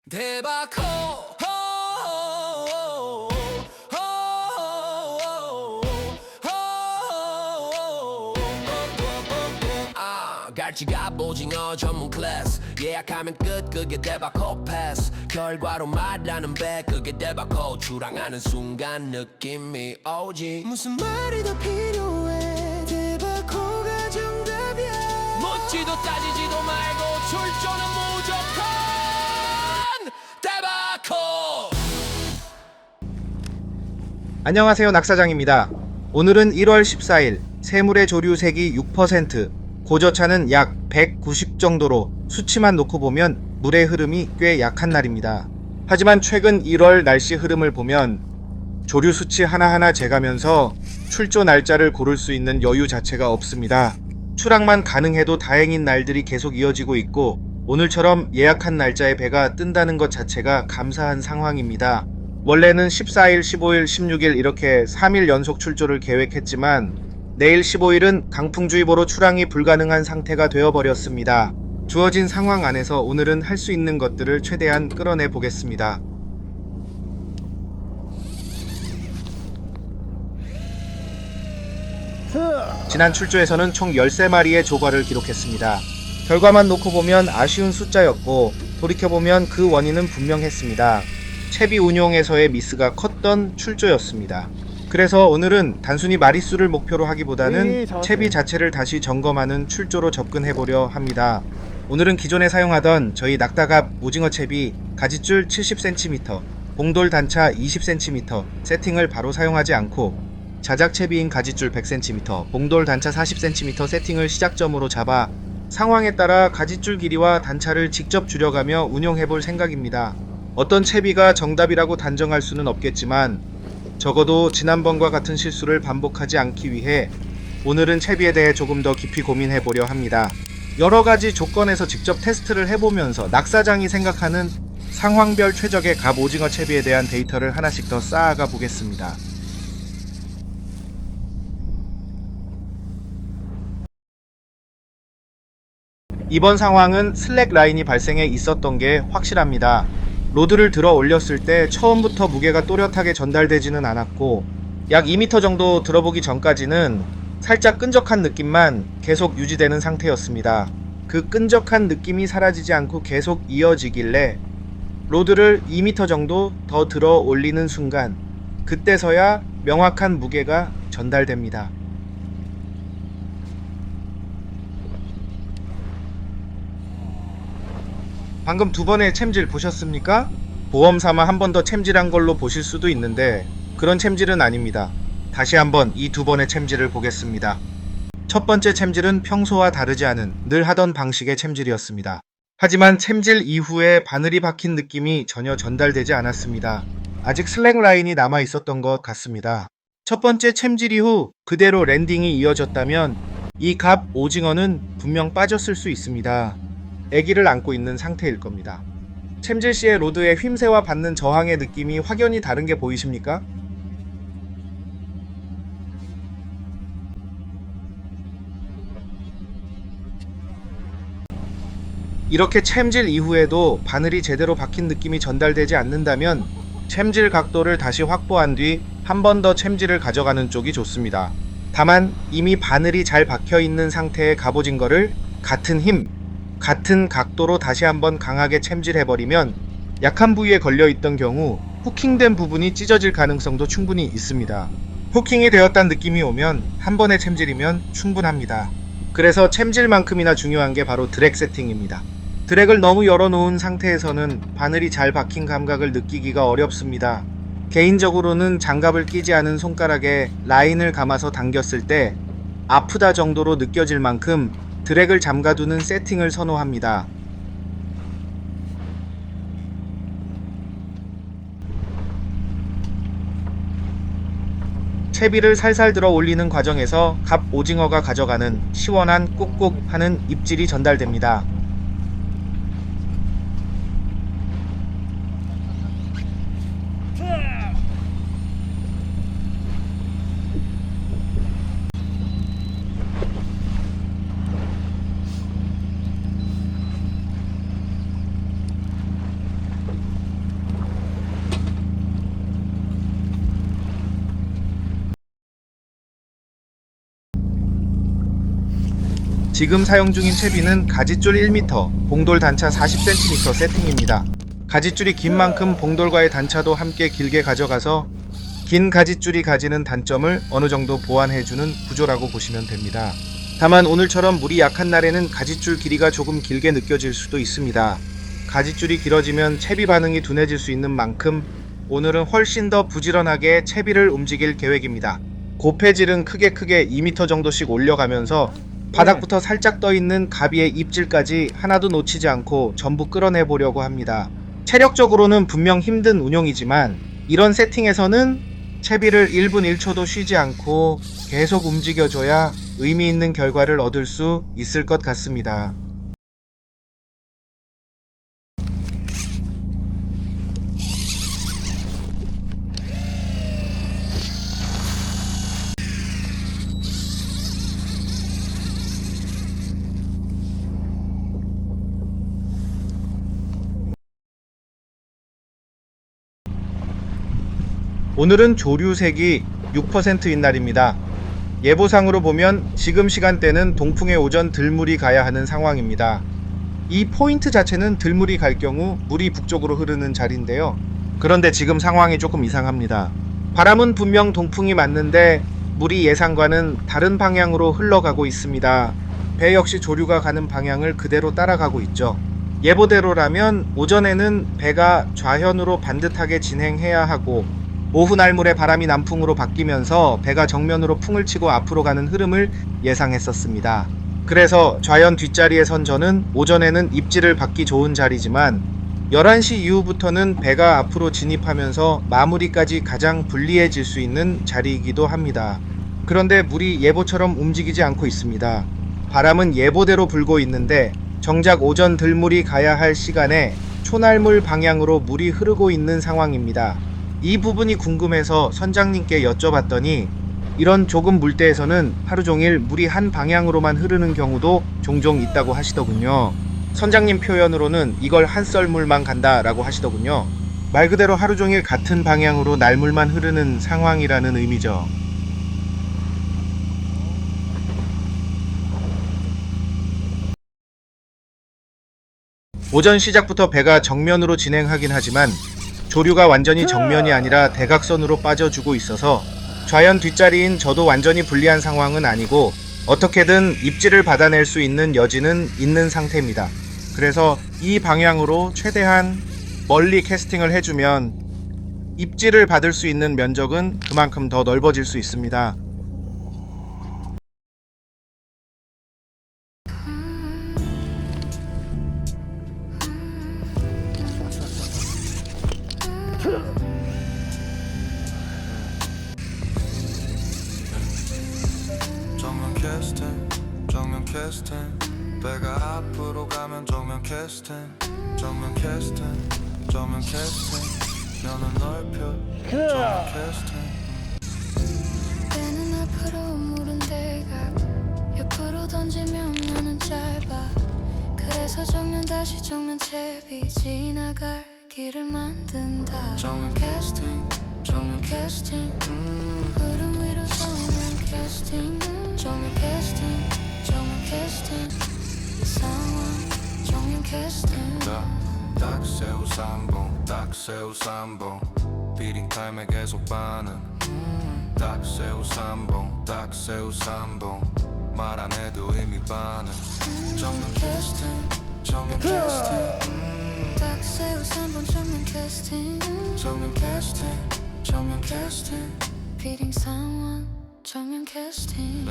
대박호 갈치가 오징어 전문 클래스 예약하면 끝 그게 대박호 패스 결과로 말하는 배 그게 대박호 출항하는 순간 느낌이 오지 무슨 말이 더 필요해 대박호가 정답이야 묻지도 따지지도 말고 출조는 무조건 대박호. 안녕하세요, 낙사장입니다. 오늘은 1월 14일 새물의 조류색이 6%, 고저차는 약 190 정도로 수치만 놓고 보면 물의 흐름이 꽤 약한 날입니다. 하지만 최근 1월 날씨 흐름을 보면 조류 수치 하나하나 재가면서 출조 날짜를 고를 수 있는 여유 자체가 없습니다. 출항만 가능해도 다행인 날들이 계속 이어지고 있고 오늘처럼 예약한 날짜에 배가 뜬다는 것 자체가 감사한 상황입니다. 원래는 14일, 15일, 16일 이렇게 3일 연속 출조를 계획했지만 내일 15일은 강풍주의보로 출항이 불가능한 상태가 되어버렸습니다. 주어진 상황 안에서 오늘은 할 수 있는 것들을 최대한 끌어내 보겠습니다. 지난 출조에서는 총 13마리의 조과를 기록했습니다. 결과만 놓고 보면 아쉬운 숫자였고 돌이켜보면 그 원인은 분명했습니다. 채비 운용에서의 미스가 컸던 출조였습니다. 그래서 오늘은 단순히 마리수를 목표로 하기보다는 채비 자체를 다시 점검하는 출조로 접근해보려 합니다. 오늘은 기존에 사용하던 저희 낙다갑 오징어 채비 가짓줄 70cm, 봉돌 단차 20cm 세팅을 바로 사용하지 않고 자작 채비인 가짓줄 100cm, 봉돌 단차 40cm 세팅을 시작점으로 잡아 상황에 따라 가짓줄 길이와 단차를 직접 줄여가며 운용해볼 생각입니다. 어떤 채비가 정답이라고 단정할 수는 없겠지만 적어도 지난번과 같은 실수를 반복하지 않기 위해 오늘은 채비에 대해 조금 더 깊이 고민해보려 합니다. 여러가지 조건에서 직접 테스트를 해보면서 낙사장이 생각하는 상황별 최적의 갑 오징어 채비에 대한 데이터를 하나씩 더 쌓아가 보겠습니다. 이번 상황은 슬랙 라인이 발생해 있었던 게 확실합니다. 로드를 들어 올렸을 때 처음부터 무게가 또렷하게 전달되지는 않았고 약 2m 정도 들어보기 전까지는 살짝 끈적한 느낌만 계속 유지되는 상태였습니다. 그 끈적한 느낌이 사라지지 않고 계속 이어지길래 로드를 2m 정도 더 들어 올리는 순간 그때서야 명확한 무게가 전달됩니다. 방금 두 번의 챔질 보셨습니까? 보험 삼아 한 번 더 챔질한 걸로 보실 수도 있는데 그런 챔질은 아닙니다. 다시 한번 이 두 번의 챔질을 보겠습니다. 첫 번째 챔질은 평소와 다르지 않은 늘 하던 방식의 챔질이었습니다. 하지만 챔질 이후에 바늘이 박힌 느낌이 전혀 전달되지 않았습니다. 아직 슬랙 라인이 남아 있었던 것 같습니다. 첫 번째 챔질 이후 그대로 랜딩이 이어졌다면 이 갑 오징어는 분명 빠졌을 수 있습니다. 애기를 안고 있는 상태일 겁니다. 챔질 시의 로드의 휨새와 받는 저항의 느낌이 확연히 다른 게 보이십니까? 이렇게 챔질 이후에도 바늘이 제대로 박힌 느낌이 전달되지 않는다면 챔질 각도를 다시 확보한 뒤 한 번 더 챔질을 가져가는 쪽이 좋습니다. 다만 이미 바늘이 잘 박혀 있는 상태의 갑오징어를 같은 힘, 같은 각도로 다시 한번 강하게 챔질해버리면 약한 부위에 걸려있던 경우 후킹된 부분이 찢어질 가능성도 충분히 있습니다. 후킹이 되었다는 느낌이 오면 한 번의 챔질이면 충분합니다. 그래서 챔질만큼이나 중요한 게 바로 드랙 세팅입니다. 드랙을 너무 열어놓은 상태에서는 바늘이 잘 박힌 감각을 느끼기가 어렵습니다. 개인적으로는 장갑을 끼지 않은 손가락에 라인을 감아서 당겼을 때 아프다 정도로 느껴질 만큼 드랙을 잠가두는 세팅을 선호합니다. 채비를 살살 들어 올리는 과정에서 갑 오징어가 가져가는 시원한 꾹꾹 하는 입질이 전달됩니다. 지금 사용 중인 채비는 가지줄 1m, 봉돌 단차 40cm 세팅입니다. 가지줄이 긴 만큼 봉돌과의 단차도 함께 길게 가져가서 긴 가지줄이 가지는 단점을 어느 정도 보완해주는 구조라고 보시면 됩니다. 다만 오늘처럼 물이 약한 날에는 가지줄 길이가 조금 길게 느껴질 수도 있습니다. 가지줄이 길어지면 채비 반응이 둔해질 수 있는 만큼 오늘은 훨씬 더 부지런하게 채비를 움직일 계획입니다. 고폐질은 크게 2m 정도씩 올려가면서 바닥부터 살짝 떠있는 가비의 입질까지 하나도 놓치지 않고 전부 끌어내 보려고 합니다. 체력적으로는 분명 힘든 운용이지만 이런 세팅에서는 채비를 1분 1초도 쉬지 않고 계속 움직여줘야 의미 있는 결과를 얻을 수 있을 것 같습니다. 오늘은 조류색이 6%인 날입니다. 예보상으로 보면 지금 시간대는 동풍의 오전 들물이 가야 하는 상황입니다. 이 포인트 자체는 들물이 갈 경우 물이 북쪽으로 흐르는 자리인데요. 그런데 지금 상황이 조금 이상합니다. 바람은 분명 동풍이 맞는데 물이 예상과는 다른 방향으로 흘러가고 있습니다. 배 역시 조류가 가는 방향을 그대로 따라가고 있죠. 예보대로라면 오전에는 배가 좌현으로 반듯하게 진행해야 하고 오후 날물에 바람이 남풍으로 바뀌면서 배가 정면으로 풍을 치고 앞으로 가는 흐름을 예상했었습니다. 그래서 좌현 뒷자리에 선 저는 오전에는 입질을 받기 좋은 자리지만 11시 이후부터는 배가 앞으로 진입하면서 마무리까지 가장 불리해질 수 있는 자리이기도 합니다. 그런데 물이 예보처럼 움직이지 않고 있습니다. 바람은 예보대로 불고 있는데 정작 오전 들물이 가야 할 시간에 초날물 방향으로 물이 흐르고 있는 상황입니다. 이 부분이 궁금해서 선장님께 여쭤봤더니 이런 좁은 물대에서는 하루 종일 물이 한 방향으로만 흐르는 경우도 종종 있다고 하시더군요. 선장님 표현으로는 이걸 한 썰물만 간다라고 하시더군요. 말 그대로 하루 종일 같은 방향으로 날물만 흐르는 상황이라는 의미죠. 오전 시작부터 배가 정면으로 진행하긴 하지만 조류가 완전히 정면이 아니라 대각선으로 빠져주고 있어서 좌현 뒷자리인 저도 완전히 불리한 상황은 아니고 어떻게든 입질을 받아낼 수 있는 여지는 있는 상태입니다. 그래서 이 방향으로 최대한 멀리 캐스팅을 해주면 입질을 받을 수 있는 면적은 그만큼 더 넓어질 수 있습니다. 정면 캐스팅 배가 앞으로 가면 정면 캐스팅 정면 캐스팅 정면 캐스팅 면은 넓혀 정면 캐스팅 배는 앞으로 물은 대각 옆으로 던지면 면은 짧아 그래서 정면 다시 정면 채비 지나갈 길을 만든다 정면 캐스팅 정면 캐스팅 흐름 위로 정면 캐스팅 정면 캐스팅 정면 캐스팅 이 상황 정면 캐스팅 딱 세우 3번 딱 세우 3번 비딩 타임에 계속 반응 딱 세우 3번 딱 세우 3번 말 안 해도 이미 반응 정면 캐스팅 정면 캐스팅 딱 세우 3번 정면 캐스팅 정면 캐스팅 정면 캐스팅 비딩 상황 정면 캐스팅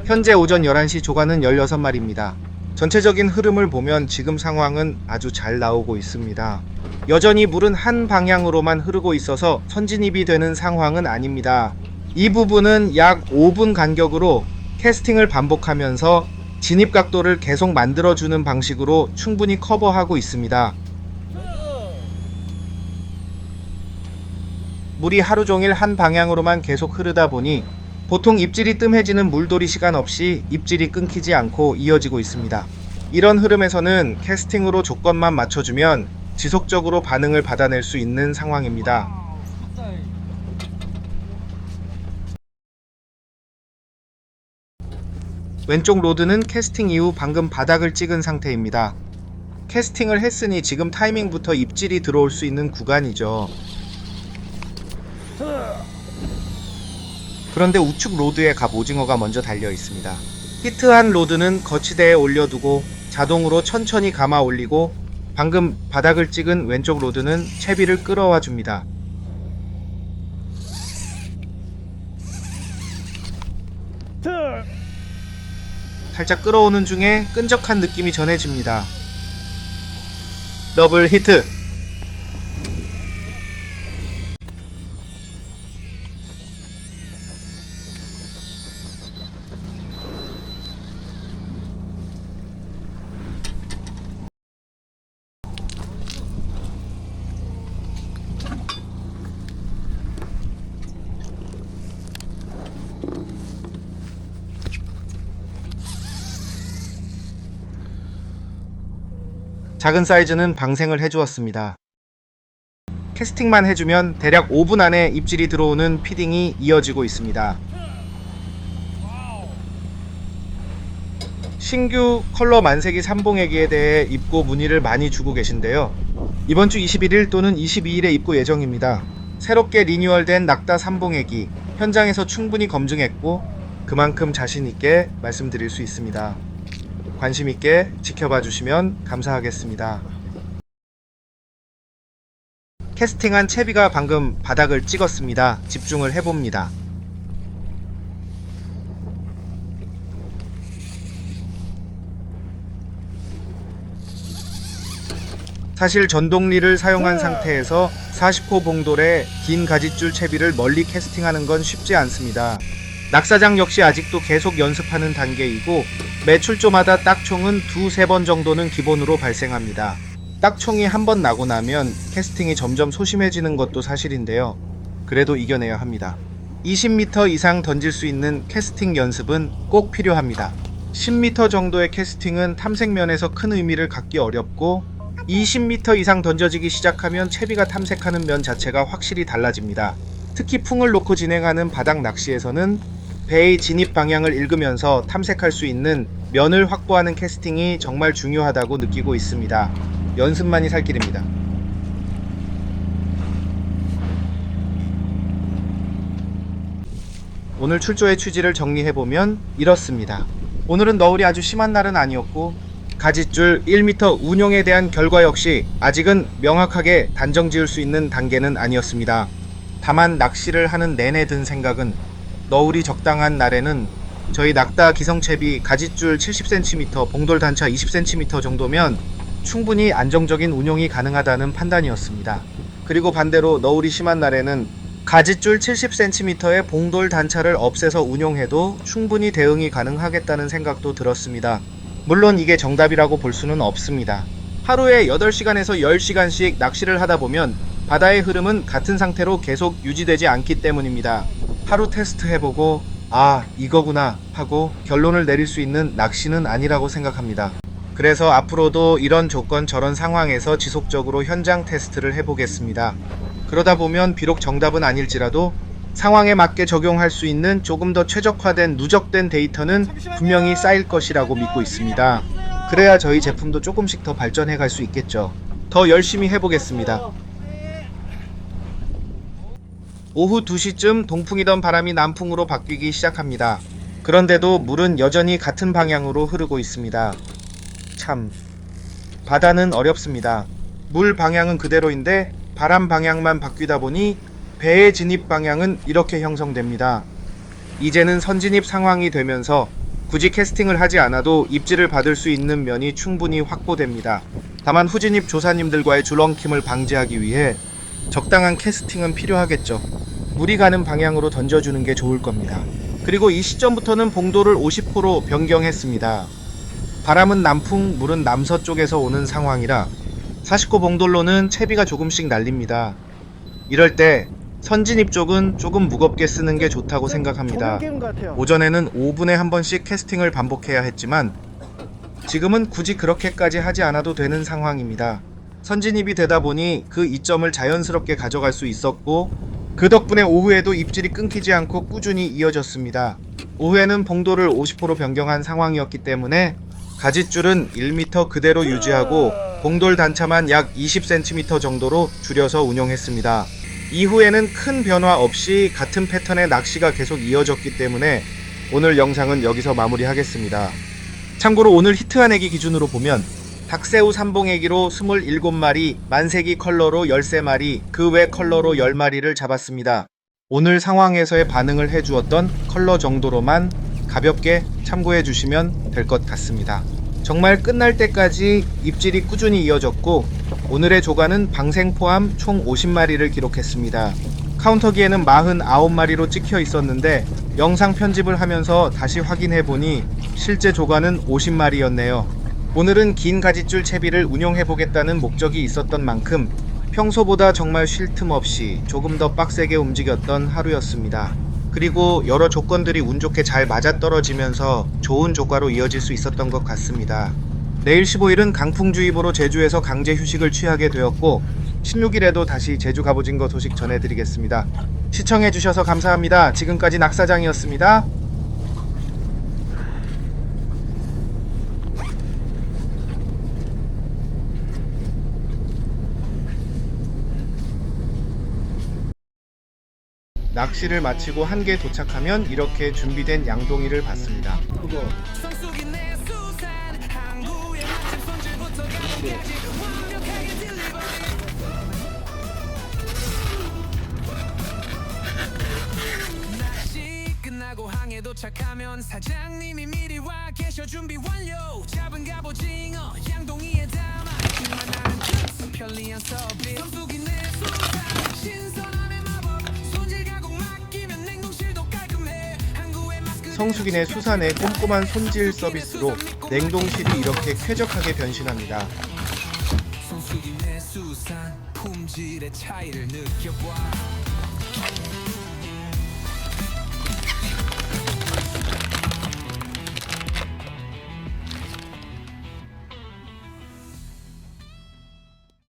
현재 오전 11시 조과는 16마리입니다. 전체적인 흐름을 보면 지금 상황은 아주 잘 나오고 있습니다. 여전히 물은 한 방향으로만 흐르고 있어서 선진입이 되는 상황은 아닙니다. 이 부분은 약 5분 간격으로 캐스팅을 반복하면서 진입 각도를 계속 만들어주는 방식으로 충분히 커버하고 있습니다. 물이 하루 종일 한 방향으로만 계속 흐르다 보니 보통 입질이 뜸해지는 물돌이 시간 없이 입질이 끊기지 않고 이어지고 있습니다. 이런 흐름에서는 캐스팅으로 조건만 맞춰주면 지속적으로 반응을 받아낼 수 있는 상황입니다. 왼쪽 로드는 캐스팅 이후 방금 바닥을 찍은 상태입니다. 캐스팅을 했으니 지금 타이밍부터 입질이 들어올 수 있는 구간이죠. 그런데 우측 로드에 갑오징어가 먼저 달려 있습니다. 히트한 로드는 거치대에 올려두고 자동으로 천천히 감아 올리고 방금 바닥을 찍은 왼쪽 로드는 채비를 끌어와 줍니다. 살짝 끌어오는 중에 끈적한 느낌이 전해집니다. 더블 히트! 작은 사이즈는 방생을 해주었습니다. 캐스팅만 해주면 대략 5분 안에 입질이 들어오는 피딩이 이어지고 있습니다. 신규 컬러 만세기 삼봉애기에 대해 입고 문의를 많이 주고 계신데요. 이번 주 21일 또는 22일에 입고 예정입니다. 새롭게 리뉴얼된 낙다 삼봉애기 현장에서 충분히 검증했고 그만큼 자신있게 말씀드릴 수 있습니다. 관심있게 지켜봐 주시면 감사하겠습니다. 캐스팅한 채비가 방금 바닥을 찍었습니다. 집중을 해봅니다. 사실 전동리를 사용한 상태에서 40호 봉돌에 긴 가짓줄 채비를 멀리 캐스팅하는 건 쉽지 않습니다. 낙사장 역시 아직도 계속 연습하는 단계이고 매 출조마다 딱총은 2-3번 정도는 기본으로 발생합니다. 딱총이 한 번 나고 나면 캐스팅이 점점 소심해지는 것도 사실인데요. 그래도 이겨내야 합니다. 20m 이상 던질 수 있는 캐스팅 연습은 꼭 필요합니다. 10m 정도의 캐스팅은 탐색면에서 큰 의미를 갖기 어렵고 20m 이상 던져지기 시작하면 채비가 탐색하는 면 자체가 확실히 달라집니다. 특히 풍을 놓고 진행하는 바닥 낚시에서는 배의 진입 방향을 읽으면서 탐색할 수 있는 면을 확보하는 캐스팅이 정말 중요하다고 느끼고 있습니다. 연습만이 살 길입니다. 오늘 출조의 취지를 정리해보면 이렇습니다. 오늘은 너울이 아주 심한 날은 아니었고 가짓줄 1m 운용에 대한 결과 역시 아직은 명확하게 단정 지을 수 있는 단계는 아니었습니다. 다만 낚시를 하는 내내 든 생각은 너울이 적당한 날에는 저희 낙다 기성채비 가짓줄 70cm, 봉돌 단차 20cm 정도면 충분히 안정적인 운용이 가능하다는 판단이었습니다. 그리고 반대로 너울이 심한 날에는 가짓줄 70cm의 봉돌 단차를 없애서 운용해도 충분히 대응이 가능하겠다는 생각도 들었습니다. 물론 이게 정답이라고 볼 수는 없습니다. 하루에 8시간에서 10시간씩 낚시를 하다 보면 바다의 흐름은 같은 상태로 계속 유지되지 않기 때문입니다. 하루 테스트 해보고 아 이거구나 하고 결론을 내릴 수 있는 낚시는 아니라고 생각합니다. 그래서 앞으로도 이런 조건 저런 상황에서 지속적으로 현장 테스트를 해보겠습니다. 그러다 보면 비록 정답은 아닐지라도 상황에 맞게 적용할 수 있는 조금 더 최적화된 누적된 데이터는 분명히 쌓일 것이라고 믿고 있습니다. 그래야 저희 제품도 조금씩 더 발전해 갈 수 있겠죠. 더 열심히 해보겠습니다. 오후 2시쯤 동풍이던 바람이 남풍으로 바뀌기 시작합니다. 그런데도 물은 여전히 같은 방향으로 흐르고 있습니다. 참, 바다는 어렵습니다. 물 방향은 그대로인데 바람 방향만 바뀌다 보니 배의 진입 방향은 이렇게 형성됩니다. 이제는 선진입 상황이 되면서 굳이 캐스팅을 하지 않아도 입질을 받을 수 있는 면이 충분히 확보됩니다. 다만 후진입 조사님들과의 줄엉킴을 방지하기 위해 적당한 캐스팅은 필요하겠죠. 물이 가는 방향으로 던져주는 게 좋을 겁니다. 그리고 이 시점부터는 봉도를 50호로 변경했습니다. 바람은 남풍, 물은 남서쪽에서 오는 상황이라 40호 봉돌로는 채비가 조금씩 날립니다. 이럴 때 선진입 쪽은 조금 무겁게 쓰는 게 좋다고 생각합니다. 오전에는 5분에 한 번씩 캐스팅을 반복해야 했지만 지금은 굳이 그렇게까지 하지 않아도 되는 상황입니다. 선진입이 되다 보니 그 이점을 자연스럽게 가져갈 수 있었고 그 덕분에 오후에도 입질이 끊기지 않고 꾸준히 이어졌습니다. 오후에는 봉도를 50호로 변경한 상황이었기 때문에 가짓줄은 1m 그대로 유지하고 봉돌 단차만 약 20cm 정도로 줄여서 운용했습니다. 이후에는 큰 변화 없이 같은 패턴의 낚시가 계속 이어졌기 때문에 오늘 영상은 여기서 마무리하겠습니다. 참고로 오늘 히트한 애기 기준으로 보면 닥새우 삼봉애기로 27마리, 만세기 컬러로 13마리, 그 외 컬러로 10마리를 잡았습니다. 오늘 상황에서의 반응을 해주었던 컬러 정도로만 가볍게 참고해 주시면 될 것 같습니다. 정말 끝날 때까지 입질이 꾸준히 이어졌고 오늘의 조과는 방생 포함 총 50마리를 기록했습니다. 카운터기에는 49마리로 찍혀 있었는데 영상 편집을 하면서 다시 확인해보니 실제 조과는 50마리였네요. 오늘은 긴 가짓줄 채비를 운용해보겠다는 목적이 있었던 만큼 평소보다 정말 쉴 틈 없이 조금 더 빡세게 움직였던 하루였습니다. 그리고 여러 조건들이 운 좋게 잘 맞아떨어지면서 좋은 조과로 이어질 수 있었던 것 같습니다. 내일 15일은 강풍주의보로 제주에서 강제 휴식을 취하게 되었고 16일에도 다시 제주 갑오징어 소식 전해드리겠습니다. 시청해주셔서 감사합니다. 지금까지 낙사장이었습니다. 낚시를 마치고 한계 도착하면 이렇게 준비된 양동이를 받습니다. 끝나고 항해 도착하면 사장님이 미리 와 계셔 준비 완료. 잡은 갑오징어 양동이에 담아 기만 나는 끝 편리한 서비스. 성수기 내 수산 신선함의 마법 손질 가공 맡기면 냉동실도 깔끔해. 항구의 마스크 성수기네 수산의 꼼꼼한 손질 서비스로 냉동실이 이렇게 쾌적하게 변신합니다. 성수기 내 수산 품질의 차이를 느껴봐.